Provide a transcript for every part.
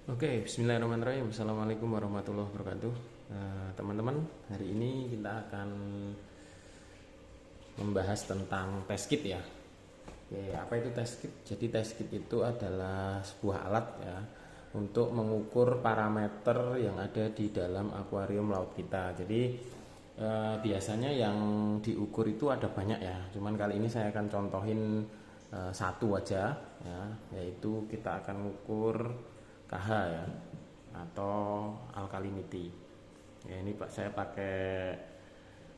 Oke, bismillahirrahmanirrahim. Assalamualaikum warahmatullahi wabarakatuh. Teman-teman, hari ini kita akan membahas tentang test kit ya. Oke, apa itu test kit? Jadi test kit itu adalah sebuah alat ya untuk mengukur parameter yang ada di dalam akuarium laut kita. Jadi biasanya yang diukur itu ada banyak ya. Cuman kali ini saya akan contohin satu aja ya, yaitu kita akan mengukur KH ya atau alkalinity. Ya ini Pak, saya pakai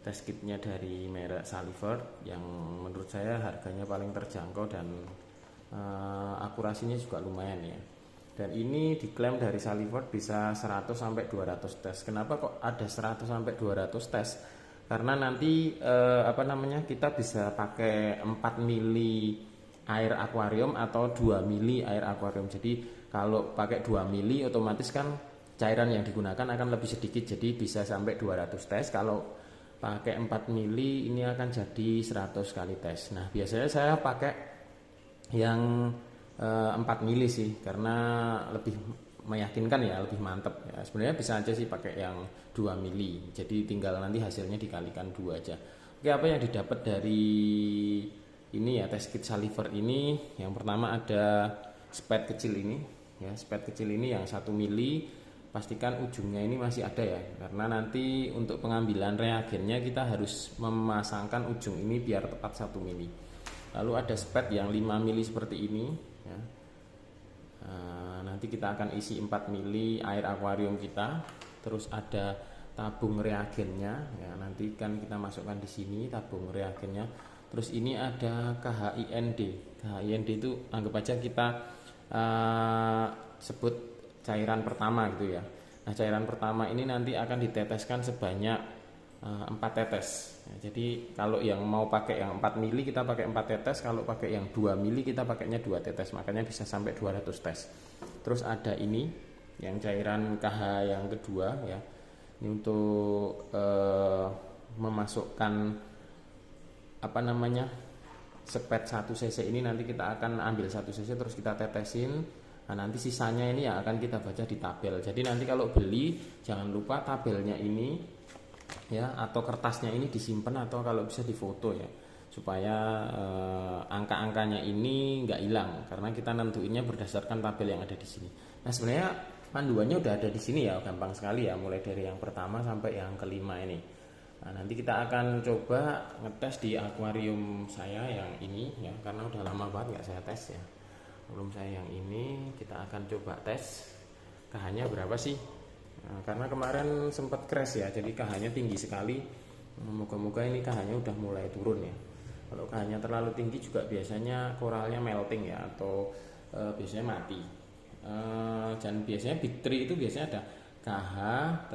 test kitnya dari merek Salivert yang menurut saya harganya paling terjangkau dan akurasinya juga lumayan ya. Dan ini diklaim dari Salivert bisa 100 sampai 200 tes. Kenapa kok ada 100 sampai 200 tes? Karena nanti kita bisa pakai 4 mili air akuarium atau 2 mili air akuarium. Jadi kalau pakai 2 mili otomatis kan cairan yang digunakan akan lebih sedikit, jadi bisa sampai 200 tes. Kalau pakai 4 mili ini akan jadi 100 kali tes. Nah biasanya saya pakai yang 4 mili sih, karena lebih meyakinkan ya, lebih mantep ya. Sebenarnya bisa aja sih pakai yang 2 mili, jadi tinggal nanti hasilnya dikalikan 2 aja. Oke, apa yang didapat dari ini ya, test kit Salivert ini? Yang pertama ada spade kecil ini ya, spade kecil ini yang 1 mili. Pastikan ujungnya ini masih ada ya, karena nanti untuk pengambilan reagennya kita harus memasangkan ujung ini biar tepat 1 mili. Lalu ada spade yang 5 mili seperti ini ya. Nanti kita akan isi 4 mili air akuarium kita. Terus ada tabung reagennya ya, nanti kan kita masukkan di sini tabung reagennya. Terus ini ada KHIND. KHIND itu anggap aja kita sebut cairan pertama gitu ya. Nah cairan pertama ini nanti akan diteteskan sebanyak 4 tetes ya. Jadi kalau yang mau pakai yang 4 mili kita pakai 4 tetes, kalau pakai yang 2 mili kita pakainya 2 tetes, makanya bisa sampai 200 tes. Terus ada ini yang cairan KH yang kedua ya, ini untuk memasukkan spade 1 cc ini. Nanti kita akan ambil 1 cc terus kita tetesin. Nah nanti sisanya ini yang akan kita baca di tabel. Jadi nanti kalau beli jangan lupa tabelnya ini ya, atau kertasnya ini disimpan, atau kalau bisa difoto ya, supaya angka-angkanya ini nggak hilang, karena kita nentuinnya berdasarkan tabel yang ada di sini. Nah sebenarnya panduannya udah ada di sini ya, gampang sekali ya, mulai dari yang pertama sampai yang kelima ini. Nah nanti kita akan coba ngetes di akuarium saya yang ini ya, karena udah lama banget nggak saya tes ya. Belum saya yang ini, kita akan coba tes KH-nya berapa sih. Nah, karena kemarin sempat crash ya, jadi KH-nya tinggi sekali. Moga-moga ini KH-nya udah mulai turun ya. Kalau KH-nya terlalu tinggi juga biasanya koralnya melting ya, atau biasanya mati. Dan biasanya big three itu biasanya ada KH,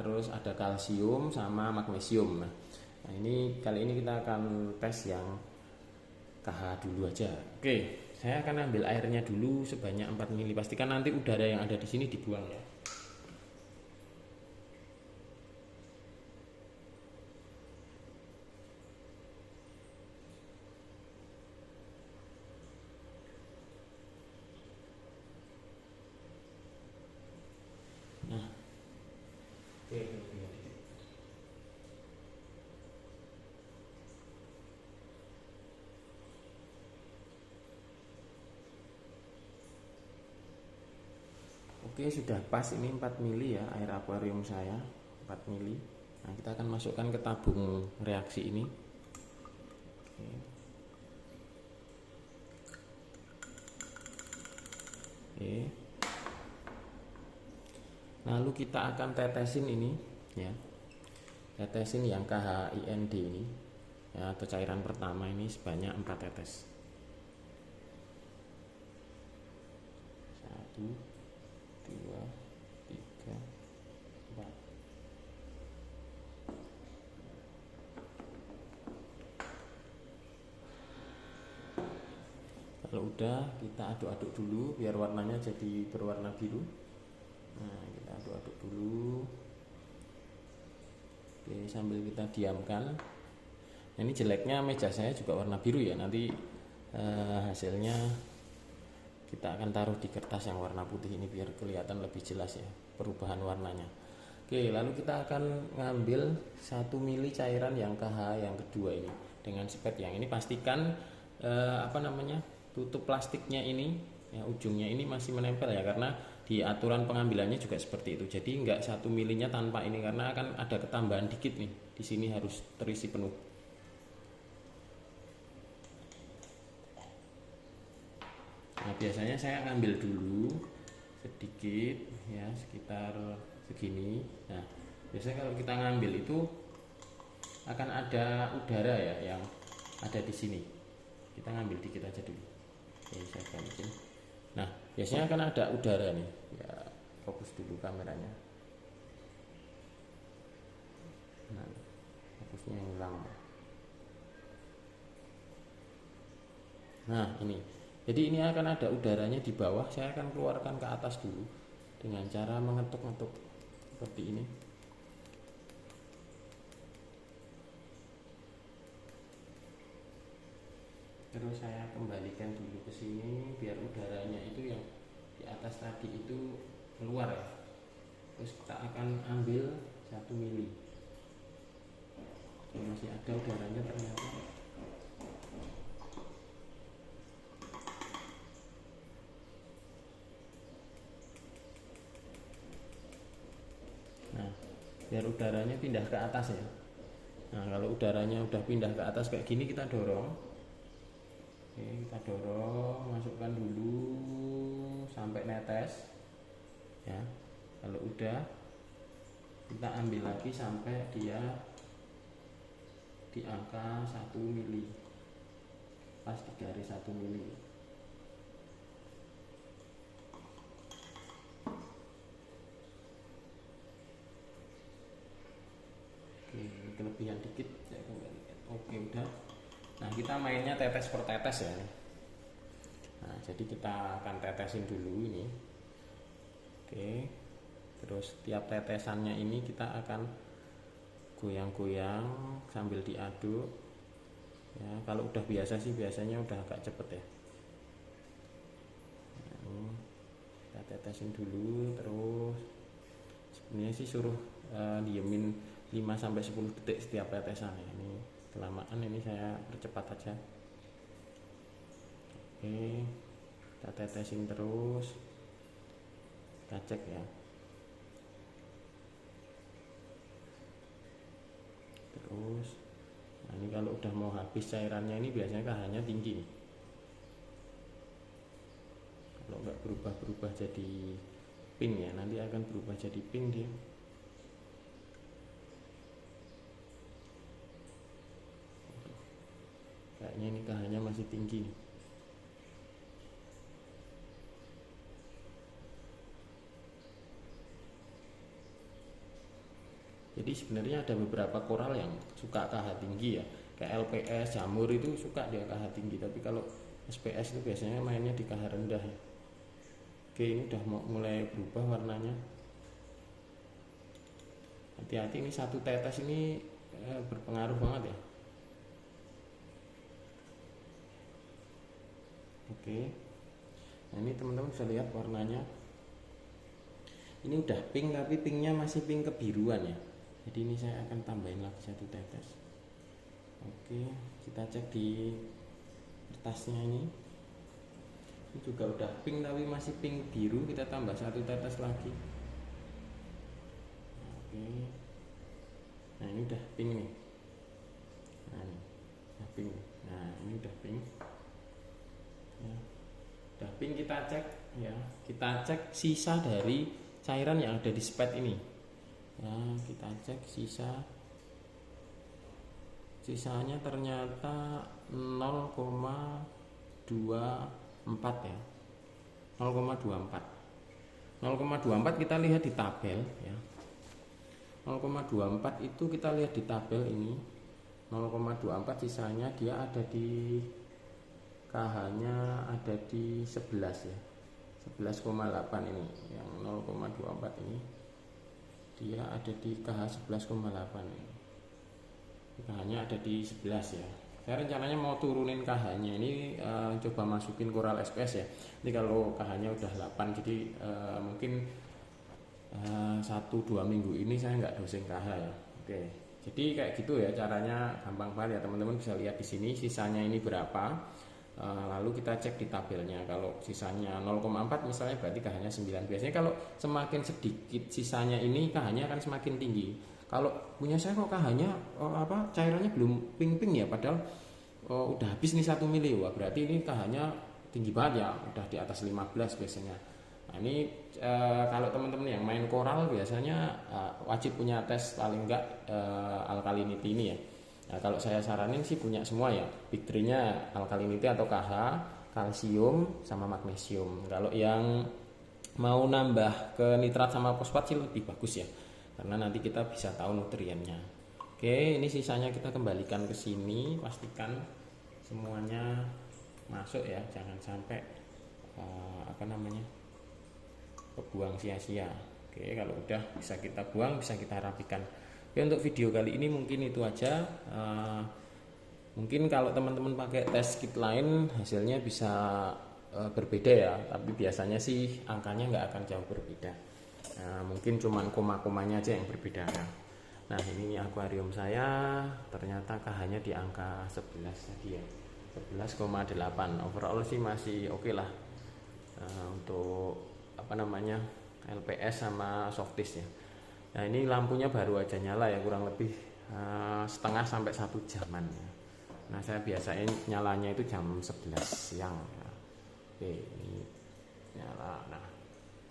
terus ada kalsium sama magnesium. Nah ini kali ini kita akan tes yang KH dulu aja. Oke, saya akan ambil airnya dulu sebanyak 4 mili. Pastikan nanti udara yang ada di sini dibuang ya. Nah, oke. Oke, sudah pas ini 4 mili ya air akuarium saya, 4 mili. Nah, kita akan masukkan ke tabung reaksi ini. Oke. Oke. Lalu kita akan tetesin ini ya. Tetesin yang KHIND ini ya, atau cairan pertama ini sebanyak 4 tetes. 1 2 3 4. Kalau udah kita aduk-aduk dulu biar warnanya jadi berwarna biru. Nah kita aduk-aduk dulu. Oke, sambil kita diamkan. Nah, ini jeleknya meja saya juga warna biru ya, nanti hasilnya kita akan taruh di kertas yang warna putih ini biar kelihatan lebih jelas ya perubahan warnanya. Oke, lalu kita akan ngambil 1 mili cairan yang KH yang kedua ini dengan spet yang ini. Pastikan tutup plastiknya ini ya, ujungnya ini masih menempel ya, karena di aturan pengambilannya juga seperti itu. Jadi enggak 1 milinya tanpa ini, karena akan ada ketambahan dikit nih. Di sini harus terisi penuh. Nah, biasanya saya ngambil dulu sedikit ya, sekitar segini. Nah, biasanya kalau kita ngambil itu akan ada udara ya yang ada di sini. Kita ngambil dikit aja dulu. Oke, saya balikin. Nah, biasanya akan ada udara nih. Ya, fokus dulu kameranya. Nah, fokusnya hilang. Nah, ini. Jadi ini akan ada udaranya di bawah. Saya akan keluarkan ke atas dulu dengan cara mengetuk-ngetuk seperti ini. Terus saya kembalikan dulu ke sini biar udaranya itu yang di atas tadi itu keluar ya. Terus kita akan ambil 1 mili. Masih ada udaranya ternyata. Nah, biar udaranya pindah ke atas ya. Nah, kalau udaranya udah pindah ke atas kayak gini, kita dorong. Oke, kita dorong, masukkan dulu sampai netes ya. Kalau udah, kita ambil lagi sampai dia di angka 1 mili, pas di garis 1 mili. Oke, kelebihan dikit saya kembalikan. Oke, udah. Nah, kita mainnya tetes per tetes ya. Nah, jadi kita akan tetesin dulu ini. Oke. Terus tiap tetesannya ini kita akan goyang-goyang sambil diaduk. Ya, kalau udah biasa sih biasanya udah agak cepet ya. Nah, kita tetesin dulu terus. Sebenarnya sih suruh diemin 5-10 detik setiap tetesan ya. Ini kelamaan, ini saya percepat aja. Oke, kita tetesin terus, kita cek ya. Terus nah, ini kalau udah mau habis cairannya ini biasanya KH-nya tinggi nih. Kalau nggak berubah-berubah jadi pink ya, nanti akan berubah jadi pink dia. Kayaknya ini KH-nya masih tinggi. Jadi sebenarnya ada beberapa koral yang suka KH tinggi ya, kayak LPS, jamur itu suka dia KH tinggi. Tapi kalau SPS itu biasanya mainnya di KH rendah ya. Oke, ini udah mulai berubah warnanya. Hati-hati, ini satu tetes ini berpengaruh banget ya. Oke, nah ini teman-teman bisa lihat warnanya. Ini udah pink, tapi pinknya masih pink kebiruan ya. Jadi ini saya akan tambahin lagi 1 tetes. Oke, kita cek di kertasnya ini. Ini juga udah pink tapi masih pink biru, kita tambah 1 tetes lagi. Oke, nah ini udah pink nih. Nah ini udah pink. Nah ini udah pink ya. Udah pink, kita cek ya, kita cek sisa dari cairan yang ada di spet ini ya. Kita cek sisanya ternyata 0,24 ya, 0,24 kita lihat di tabel ya. 0,24 itu kita lihat di tabel ini 0,24, sisanya dia ada di KH nya ada di 11 ya, 11,8 ini yang 0,24 ini dia ada di KH 11,8 ini. KH nya ada di 11 ya. Saya rencananya mau turunin KH-nya ini, coba masukin Coral SPS ya. Ini kalau KH-nya udah 8, jadi mungkin 1-2 minggu ini saya nggak dosing KH ya. Oke, jadi kayak gitu ya caranya, gampang banget ya teman-teman, bisa lihat di sini sisanya ini berapa. Lalu kita cek di tabelnya, kalau sisanya 0,4 misalnya berarti KH-nya 9. Biasanya kalau semakin sedikit sisanya ini KH-nya akan semakin tinggi. Kalau punya saya kok KH-nya cairannya belum ping-ping ya, padahal udah habis nih 1 mili. Wah, berarti ini KH-nya tinggi banget ya, udah di atas 15 biasanya. Nah, ini kalau teman-teman yang main koral biasanya wajib punya tes paling enggak alkalinity ini ya. Nah, kalau saya saranin sih punya semua ya, Big 3-nya alkalinity atau KH, kalsium sama magnesium. Kalau yang mau nambah ke nitrat sama fosfat sih lebih bagus ya, karena nanti kita bisa tahu nutriennya. Oke, ini sisanya kita kembalikan ke sini, pastikan semuanya masuk ya, jangan sampai kebuang sia-sia. Oke, kalau udah bisa kita buang, bisa kita rapikan. Oke, untuk video kali ini mungkin itu aja. Mungkin kalau teman-teman pakai tes kit lain hasilnya bisa berbeda ya, tapi biasanya sih angkanya nggak akan jauh berbeda. Mungkin cuman koma-komanya aja yang berbeda. Nah, ini akuarium saya ternyata KH-nya di angka 11 tadi ya, 11,8. Overall sih masih oke lah untuk LPS sama softis ya. Nah, ini lampunya baru aja nyala ya, kurang lebih setengah sampai 1 jaman ya. Nah, saya biasanya nyalanya itu jam 11 siang ya. Oke, ini nyala. Nah,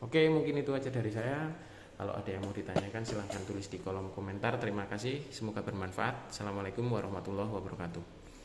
oke, mungkin itu aja dari saya. Kalau ada yang mau ditanyakan silahkan tulis di kolom komentar. Terima kasih, semoga bermanfaat. Assalamualaikum warahmatullahi wabarakatuh.